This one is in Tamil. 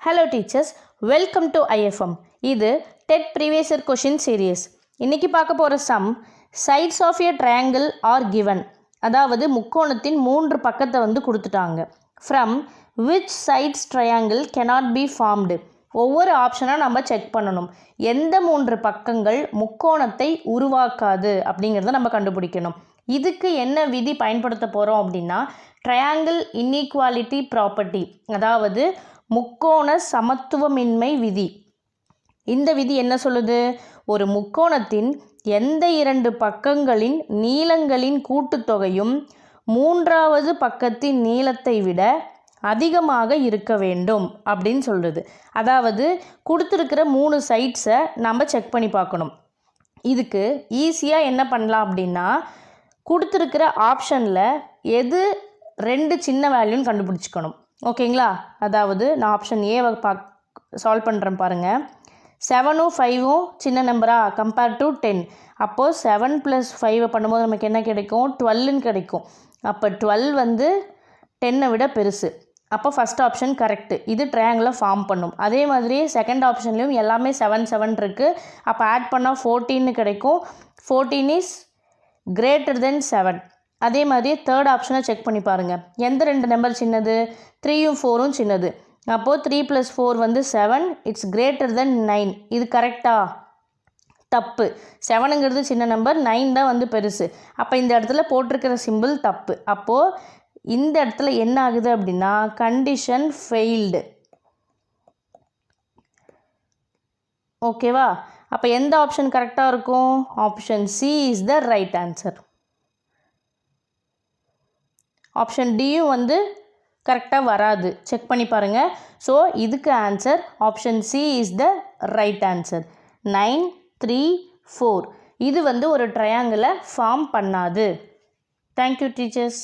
Hello teachers, welcome to IFM. இது TET Previous Year Question Series. இன்னைக்கு பார்க்க போகிற sum, sides of a triangle are given. அதாவது முக்கோணத்தின் 3 பக்கத்தை கொடுத்துட்டாங்க. From which sides triangle cannot be formed? ஒவ்வொரு ஆப்ஷனாக நம்ம செக் பண்ணணும். எந்த 3 பக்கங்கள் முக்கோணத்தை உருவாக்காது அப்படிங்கிறத நம்ம கண்டுபிடிக்கணும். இதுக்கு என்ன விதி பயன்படுத்த போகிறோம் அப்படின்னா ட்ரையாங்கிள் இன்இக்வாலிட்டி ப்ராப்பர்ட்டி, அதாவது முக்கோண சமத்துவமின்மை விதி. இந்த விதி என்ன சொல்லுது? ஒரு முக்கோணத்தின் எந்த 2 பக்கங்களின் நீளங்களின் கூட்டுத்தொகையும் 3வது பக்கத்தின் நீளத்தை விட அதிகமாக இருக்க வேண்டும் அப்படின்னு சொல்லுது. அதாவது கொடுத்துருக்கிற 3 சைட்ஸை நம்ம செக் பண்ணி பார்க்கணும். இதுக்கு ஈஸியாக என்ன பண்ணலாம் அப்படின்னா கொடுத்துருக்கிற ஆப்ஷனில் எது 2 சின்ன வேல்யூன்னு கண்டுபிடிச்சிக்கணும். ஓகேங்களா? அதாவது நான் ஆப்ஷன் ஏவை சால்வ் பண்ணுறேன் பாருங்கள். 7ம் 5ம் சின்ன நம்பரா கம்பேர் டு 10. அப்போது 7 + 5 பண்ணும்போது நமக்கு என்ன கிடைக்கும்? 12ன்னு கிடைக்கும். அப்போ 12 10ஐ விட பெருசு. அப்போ ஃபஸ்ட் ஆப்ஷன் கரெக்டு. இது ட்ரையாங்கிளை ஃபார்ம் பண்ணும். அதே மாதிரி செகண்ட் ஆப்ஷன்லேயும் எல்லாமே 7 7 இருக்குது. அப்போ ஆட் பண்ணால் 14 கிடைக்கும். 14 இஸ் கிரேட்டர் தென் 7. அதே மாதிரி தேர்ட் ஆப்ஷனை செக் பண்ணி பாருங்கள். எந்த 2 நம்பர் சின்னது? 3ம் 4ம் சின்னது. அப்போது 3 + 4 7. It's greater than 9. இது கரெக்டா? தப்பு. 7ங்கிறது சின்ன நம்பர், 9 தான் பெருசு. அப்போ இந்த இடத்துல போட்டிருக்கிற சிம்பிள் தப்பு. அப்போது இந்த இடத்துல என்ன ஆகுது அப்படின்னா கண்டிஷன் ஃபெயில்டு. ஓகேவா? அப்போ எந்த ஆப்ஷன் கரெக்டாக இருக்கும்? Option C is the right answer. Option டியும் கரெக்டாக வராது. செக் பண்ணி பாருங்கள். ஸோ இதுக்கு answer option C is the right answer. 9 3 4 இது ஒரு ட்ரையாங்கிளை ஃபார்ம் பண்ணாது. Thank you teachers.